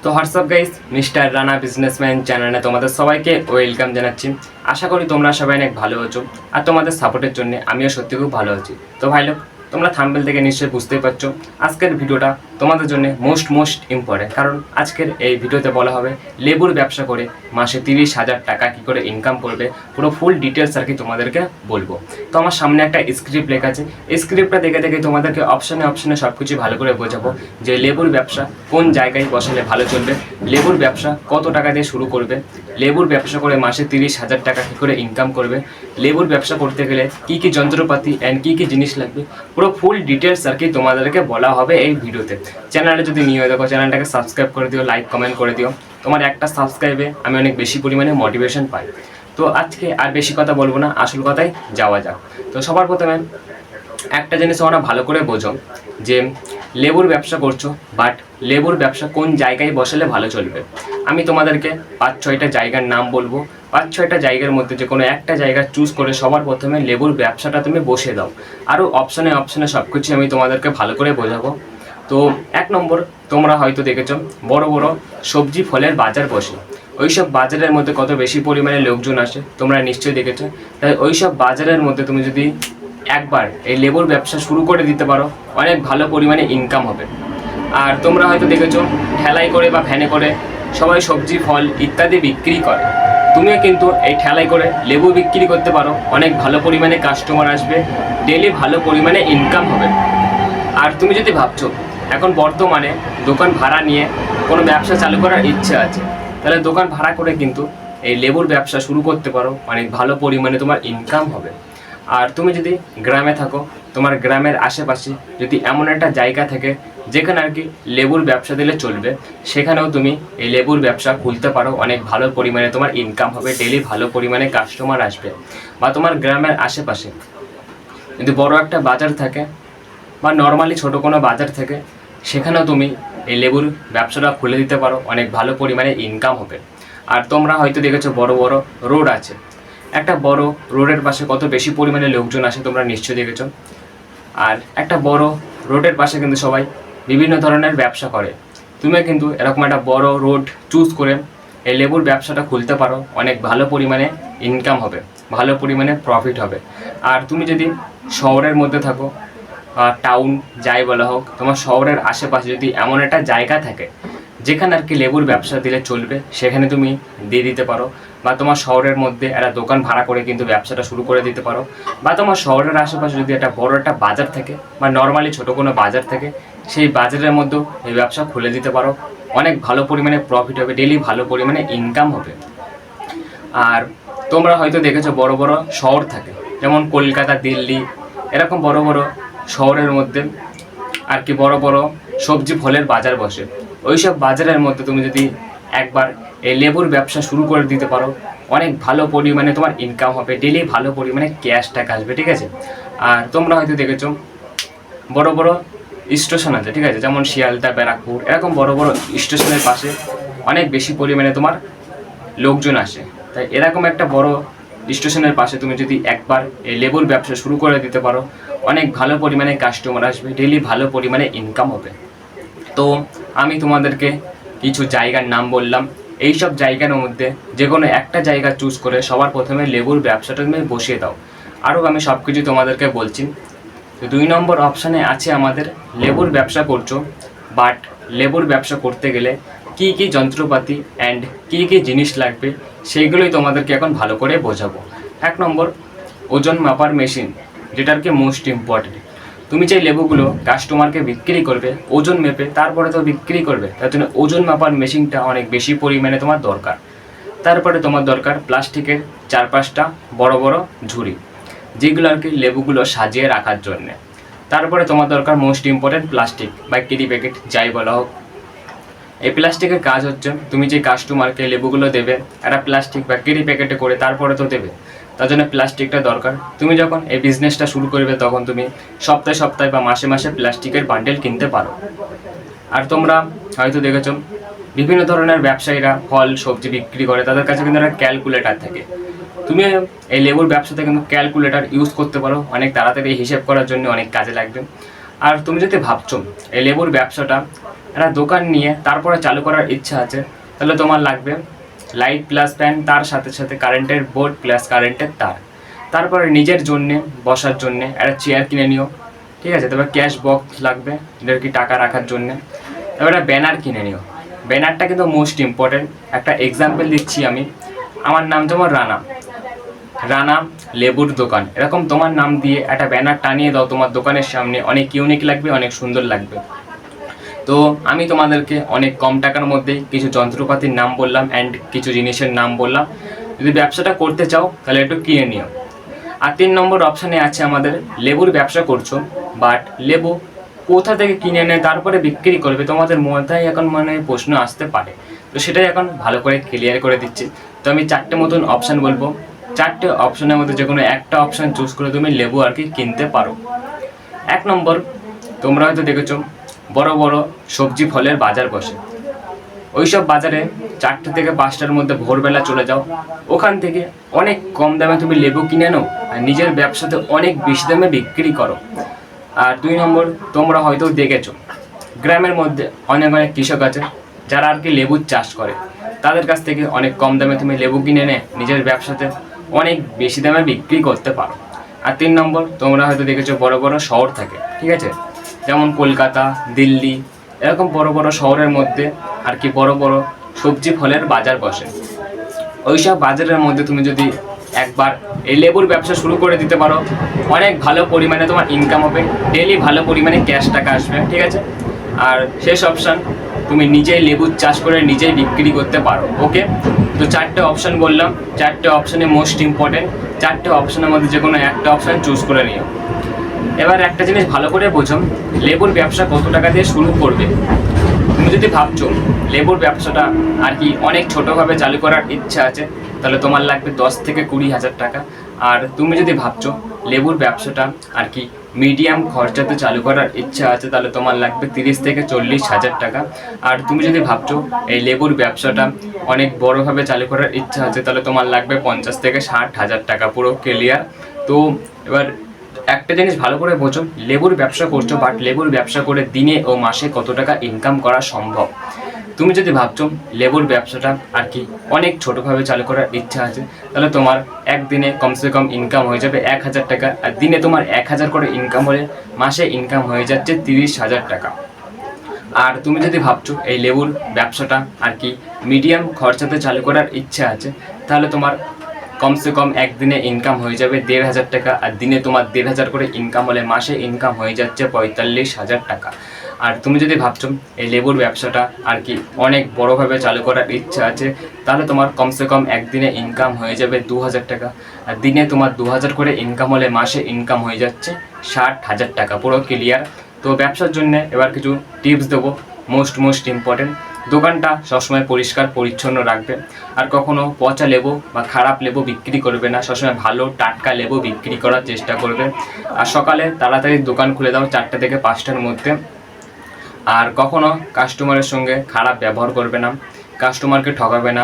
তো WhatsApp guys, mister Rana businessman চ্যানেলে তোমাদের সবাইকে ওয়েলকাম জানাচ্ছি। আশা করি তোমরা সবাই অনেক ভালো আছো আর তোমাদের সাপোর্টের জন্য আমিও সত্যি খুব ভালো আছি। তো ভাই লোক, তোমরা থাম্বনেল থেকে নিশ্চয়ই বুঝতেই পারছো আজকের ভিডিওটা তোমাদের জন্য মোস্ট ইম্পর্টেন্ট। কারণ আজকের এই ভিডিওতে বলা হবে লেবুর ব্যবসা করে মাসে 30,000 টাকা কী করে ইনকাম করবে, পুরো ফুল ডিটেলস আর কি তোমাদেরকে বলবো। তো আমার সামনে একটা স্ক্রিপ্ট লেখা আছে, এই স্ক্রিপ্টটা দেখে তোমাদেরকে অপশনে সব কিছু ভালো করে বোঝাবো যে লেবুর ব্যবসা কোন জায়গায় বসালে ভালো চলবে, লেবুর ব্যবসা কত টাকা দিয়ে শুরু করবে, লেবুর ব্যবসা করে মাসে 30,000 টাকা কী করে ইনকাম করবে, লেবুর ব্যবসা করতে গেলে কী কী যন্ত্রপাতি অ্যান্ড কী কী জিনিস লাগবে, পুরো ফুল ডিটেলস আর কি তোমাদেরকে বলা হবে এই ভিডিওতে। চ্যানেলে যদি নিয়ে দেখো, চ্যানেলটাকে সাবস্ক্রাইব করে দিও, লাইক কমেন্ট করে দিও। তোমার একটা সাবস্ক্রাইবে আমি অনেক বেশি পরিমাণে মোটিভেশন পাই। তো আজকে আর বেশি কথা বলবো না, আসল কথায় যাওয়া যাক। তো সবার প্রথমে একটা জিনিস তোমরা ভালো করে বোঝো যে লেবুর ব্যবসা করছো, বাট লেবুর ব্যবসা কোন জায়গায় বসালে ভালো চলবে। আমি তোমাদেরকে 5-6টা জায়গার নাম বলবো, 5-6টা জায়গার মধ্যে যে কোনো একটা জায়গা চুজ করে সবার প্রথমে লেবুর ব্যবসাটা তুমি বসে দাও। আরও অপশনে সব কিছু আমি তোমাদেরকে ভালো করে বোঝাবো। তো 1 নম্বর, তোমরা হয়তো দেখেছো বড় বড় সবজি ফলের বাজার বসে, ওইসব বাজারের মধ্যে কত বেশি পরিমাণে লোকজন আসে তোমরা নিশ্চয়ই দেখেছো। তাই ওইসব বাজারের মধ্যে তুমি যদি একবার এই লেবুর ব্যবসা শুরু করে দিতে পারো, অনেক ভালো পরিমাণে ইনকাম হবে। আর তোমরা হয়তো দেখেছো ঠেলাই করে বা ভ্যানে করে সবাই সবজি ফল ইত্যাদি বিক্রি করে, তুমিও কিন্তু এই ঠেলাই করে লেবু বিক্রি করতে পারো, অনেক ভালো পরিমাণে কাস্টমার আসবে, ডেলি ভালো পরিমাণে ইনকাম হবে। আর তুমি যদি ভাবছো এখন বর্তমানে দোকান ভাড়া নিয়ে কোনো ব্যবসা চালু করার ইচ্ছে আছে, তাহলে দোকান ভাড়া করে কিন্তু এই লেবুর ব্যবসা শুরু করতে পারো, অনেক ভালো পরিমাণে তোমার ইনকাম হবে। আর তুমি যদি গ্রামে থাকো, তোমার গ্রামের আশেপাশে যদি এমন একটা জায়গা থাকে যেখানে আর কি লেবুর ব্যবসা দিলে চলবে, সেখানেও তুমি এই লেবুর ব্যবসা খুলতে পারো, অনেক ভালো পরিমাণে তোমার ইনকাম হবে, ডেলি ভালো পরিমাণে কাস্টমার আসবে। বা তোমার গ্রামের আশেপাশে যদি বড় একটা বাজার থাকে বা নর্মালি ছোটো কোনো বাজার থাকে, সেখানেও তুমি এই লেবুর ব্যবসাটা খুলে দিতে পারো, অনেক ভালো পরিমাণে ইনকাম হবে। আর তোমরা হয়তো দেখেছো বড় বড় রোড আছে, একটা বড় রোডের পাশে কত বেশি পরিমাণে লোকজন আসে তোমরা নিশ্চয়ই দেখেছো। আর একটা বড় রোডের পাশে কিন্তু সবাই বিভিন্ন ধরনের ব্যবসা করে, তুমিও কিন্তু এরকম একটা বড় রোড চুজ করে এই লেবুর ব্যবসাটা খুলতে পারো, অনেক ভালো পরিমাণে ইনকাম হবে, ভালো পরিমাণে প্রফিট হবে। আর তুমি যদি শহরের মধ্যে থাকো, টাউন যাই বলা হোক, তোমার শহরের আশেপাশে যদি এমন একটা জায়গা থাকে যেখানে আর কি লেবুর ব্যবসা দিলে চলবে, সেখানে তুমি দিয়ে দিতে পারো। বা তোমার শহরের মধ্যে একটা দোকান ভাড়া করে কিন্তু ব্যবসাটা শুরু করে দিতে পারো। বা তোমার শহরের আশেপাশে যদি একটা বড় একটা বাজার থাকে বা নর্মালি ছোটো কোনো বাজার থাকে, সেই বাজারের মধ্যেও এই ব্যবসা খুলে দিতে পারো, অনেক ভালো পরিমাণে প্রফিট হবে, ডেলি ভালো পরিমাণে ইনকাম হবে। আর তোমরা হয়তো দেখেছো বড় বড় শহর থাকে, যেমন কলকাতা, দিল্লি, এরকম বড় বড় শহরের মধ্যে আর কি বড় বড় সবজি ফলের বাজার বসে, ওইসব বাজারের মধ্যে তুমি যদি একবার এই লেবুর ব্যবসা শুরু করে দিতে পারো, অনেক ভালো পরিমাণে তোমার ইনকাম হবে, ডেলি ভালো পরিমাণে ক্যাশ টাকা আসবে, ঠিক আছে। আর তোমরা হয়তো দেখেছো বড় বড় স্টেশন আছে, ঠিক আছে, যেমন শিয়ালদা, ব্যারাকপুর, এরকম বড় বড় স্টেশনের পাশে অনেক বেশি পরিমাণে তোমার লোকজন আসে। তাই এরকম একটা বড় স্টেশনের পাশে তুমি যদি একবার এই লেবুর ব্যবসা শুরু করে দিতে পারো, অনেক ভালো পরিমাণে কাস্টমার আসবে, ডেলি ভালো পরিমাণে ইনকাম হবে। তো আমি তোমাদেরকে কিছু জায়গার নাম বললাম, এই সব জায়গার মধ্যে যে কোনো একটা জায়গা চুজ করে সবার প্রথমে লেবুর ব্যবসাটা তুমি বসিয়ে দাও। আরও আমি সব কিছু তোমাদেরকে বলছি। তো 2 নম্বর অপশানে আছে আমাদের লেবুর ব্যবসা করছো, বাট লেবুর ব্যবসা করতে গেলে কী কী যন্ত্রপাতি অ্যান্ড কী কী জিনিস লাগবে, সেইগুলোই তোমাদেরকে এখন ভালো করে বোঝাবো। 1 নম্বর, ওজন মাপার মেশিন, যেটা আর কি মোস্ট ইম্পর্টেন্ট। তুমি যে লেবুগুলো কাস্টমারকে বিক্রি করবে ওজন মেপে তারপরে তো বিক্রি করবে, তার জন্য ওজন মাপার মেশিনটা অনেক বেশি পরিমাণে তোমার দরকার। তারপরে তোমার দরকার প্লাস্টিকের 4-5টা বড় বড় ঝুড়ি, যেগুলো আর কি লেবুগুলো সাজিয়ে রাখার জন্যে। তারপরে তোমার দরকার মোস্ট ইম্পর্টেন্ট প্লাস্টিক বা কেরি প্যাকেট যাই বলা হোক। এই প্লাস্টিকের কাজ হচ্ছে তুমি যে কাস্টমারকে লেবুগুলো দেবে একটা প্লাস্টিক বা কেরি প্যাকেটে করে তারপরে তো দেবে, তার জন্য প্লাস্টিকটা দরকার। তুমি যখন এই বিজনেসটা শুরু করবে তখন তুমি সপ্তাহে বা মাসে প্লাস্টিকের বান্ডেল কিনতে পারো। আর তোমরা হয়তো দেখেছো বিভিন্ন ধরনের ব্যবসায়ীরা ফল সবজি বিক্রি করে, তাদের কাছে কিন্তু একটা ক্যালকুলেটার থাকে। তুমি এই লেবুর ব্যবসাতে কিন্তু ক্যালকুলেটার ইউজ করতে পারো, অনেক তাড়াতাড়ি হিসেব করার জন্য অনেক কাজে লাগবে। আর তুমি যদি ভাবছো এই লেবুর ব্যবসাটা একটা দোকান নিয়ে তারপরে চালু করার ইচ্ছা আছে, তাহলে তোমার লাগবে লাইট প্লাস ফ্যান, তার সাথে সাথে কারেন্টের বোর্ড প্লাস কারেন্টের তার। তারপরে নিজের জন্যে বসার জন্যে একটা চেয়ার কিনে নিও, ঠিক আছে। তারপর ক্যাশ বক্স লাগবে, যেটা কি টাকা রাখার জন্যে। তারপর একটা ব্যানার কিনে নিও। ব্যানারটা কিন্তু মোস্ট ইম্পর্টেন্ট। একটা এক্সাম্পল দিচ্ছি আমি। আমার নাম তোমার রানা, রানা লেবুর দোকান, এরকম তোমার নাম দিয়ে একটা ব্যানার টানিয়ে দাও তোমার দোকানের সামনে, অনেক ইউনিক লাগবে, অনেক সুন্দর লাগবে। তো আমি তোমাদেরকে অনেক কম টাকার মধ্যে কিছু যন্ত্রপাতির নাম বললাম অ্যান্ড কিছু জিনিসের নাম বললাম। যদি ব্যবসাটা করতে চাও তাহলে একটু কিনে নিও। আর 3 নম্বর অপশানে আছে আমাদের লেবুর ব্যবসা করছো, বাট লেবু কোথা থেকে কিনে এনে তারপরে বিক্রি করবে, তোমাদের মাথায় এখন প্রশ্ন আসতে পারে। তো সেটাই এখন ভালো করে ক্লিয়ার করে দিচ্ছি। তো আমি 4টে মতন অপশান বলবো, 4টে অপশানের মধ্যে যে কোনো একটা অপশান চুজ করে তুমি লেবু আর কি কিনতে পারো। 1 নম্বর, তোমরা হয়তো দেখেছো বড় বড় সবজি ফলের বাজার বসে। ওইসব বাজারে 4টে থেকে 5টার মধ্যে ভোরবেলা চলে যাও, ওখান থেকে অনেক কম দামে তুমি লেবু কিনে নাও আর নিজের ব্যবসাতে অনেক বেশি দামে বিক্রি করো। আর 2 নম্বর, তোমরা হয়তো দেখেছো গ্রামের মধ্যে অনেক অনেক কৃষক আছে যারা আর কি লেবুর চাষ করে, তাদের কাছ থেকে অনেক কম দামে তুমি লেবু কিনে এনে নিজের ব্যবসাতে অনেক বেশি দামে বিক্রি করতে পারো। আর 3 নম্বর, তোমরা হয়তো দেখেছো বড় বড় শহর থাকে, ঠিক আছে, যেমন কলকাতা, দিল্লি, এরকম বড় বড় শহরের মধ্যে আর কি বড় বড় সবজি ফলের বাজার বসে। ওইসব বাজারের মধ্যে তুমি যদি একবার এই লেবুর ব্যবসা শুরু করে দিতে পারো, অনেক ভালো পরিমাণে তোমার ইনকাম হবে, ডেলি ভালো পরিমাণে ক্যাশ টাকা আসবে, ঠিক আছে। আর শেষ অপশান, তুমি নিজেই লেবুর চাষ করে নিজেই বিক্রি করতে পারো। ওকে, তো 4টে অপশান বললাম, 4টে অপশানে মোস্ট ইম্পর্টেন্ট। 4টে অপশানের মধ্যে যে কোনো একটা অপশান চুজ করে নিও। এবার একটা জিনিস ভালো করে বোঝো, লেবুর ব্যবসা কত টাকা দিয়ে শুরু করবে। তুমি যদি ভাবছো লেবুর ব্যবসাটা আর কি অনেক ছোটোভাবে চালু করার ইচ্ছা আছে, তাহলে তোমার লাগবে 10 থেকে 20,000 টাকা। আর তুমি যদি ভাবছো লেবুর ব্যবসাটা আর কি মিডিয়াম খরচাতে চালু করার ইচ্ছা আছে, তাহলে তোমার লাগবে 30 থেকে 40,000 টাকা। আর তুমি যদি ভাবছো এই লেবুর ব্যবসাটা অনেক বড়োভাবে চালু করার ইচ্ছা আছে, তাহলে তোমার লাগবে 50 থেকে 60,000 টাকা। পুরো ক্লিয়ার। তো এবার একটা জিনিস ভালো করে বোঝো, লেবুর ব্যবসা করছো, বাট লেবুর ব্যবসা করে দিনে ও মাসে কত টাকা ইনকাম করা সম্ভব। তুমি যদি ভাবছো লেবুর ব্যবসাটা আর কি অনেক ছোটোভাবে চালু করার ইচ্ছা আছে, তাহলে তোমার একদিনে কমসে কম ইনকাম হয়ে যাবে 1,000 টাকা। আর দিনে তোমার 1,000 করে ইনকাম হলে মাসে ইনকাম হয়ে যাচ্ছে 30,000 টাকা। আর তুমি যদি ভাবছো এই লেবুর ব্যবসাটা আর কি মিডিয়াম খরচাতে চালু করার ইচ্ছা আছে, তাহলে তোমার কমসে কম একদিনে ইনকাম হয়ে যাবে 1,500 টাকা। আর দিনে তোমার 1,500 করে ইনকাম হলে মাসে ইনকাম হয়ে যাচ্ছে 45,000 টাকা। আর তুমি যদি ভাবছো এই লেবুর ব্যবসাটা আর কি অনেক বড়োভাবে চালু করার ইচ্ছা আছে, তাহলে তোমার কমসে কম একদিনে ইনকাম হয়ে যাবে 2,000 টাকা। আর দিনে তোমার 2,000 করে ইনকাম হলে মাসে ইনকাম হয়ে যাচ্ছে 60,000 টাকা। পুরো ক্লিয়ার। তো ব্যবসার জন্য এবার কিছু টিপস দেবো, মোস্ট ইম্পর্টেন্ট। দোকানটা সবসময় পরিষ্কার পরিচ্ছন্ন রাখবে, আর কখনো পচা লেবু বা খারাপ লেবু বিক্রি করবে না, সবসময় ভালো টাটকা লেবু বিক্রি করার চেষ্টা করবে। আর সকালে তাড়াতাড়ি দোকান খুলে দাও 4টে থেকে 5টার মধ্যে। আর কখনো কাস্টমারের সঙ্গে খারাপ ব্যবহার করবে না, কাস্টমারকে ঠকাবে না,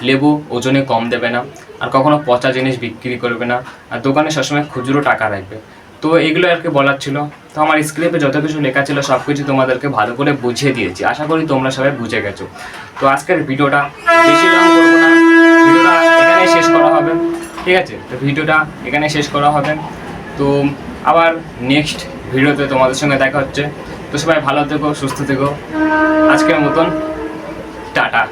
লেবু ওজনে কম দেবে না, আর কখনো পচা জিনিস বিক্রি করবে না। আর দোকানে সবসময় খুচরো টাকা রাখবে। তো এগুলো আর কি বলার ছিল। তো আমার স্ক্রিপ্টে যত কিছু লেখা ছিল সব কিছু তোমাদেরকে ভালো করে বুঝিয়ে দিয়েছি, আশা করি তোমরা সবাই বুঝে গেছো। তো আজকের ভিডিওটা বেশি লং করবো না, ভিডিওটা এখানে শেষ করা হবে, ঠিক আছে। তো ভিডিওটা এখানে শেষ করা হবে। তো আবার নেক্সট ভিডিওতে তোমাদের সঙ্গে দেখা হচ্ছে। তো সবাই ভালো থেকো, সুস্থ থেকো। আজকের মতন টাটা।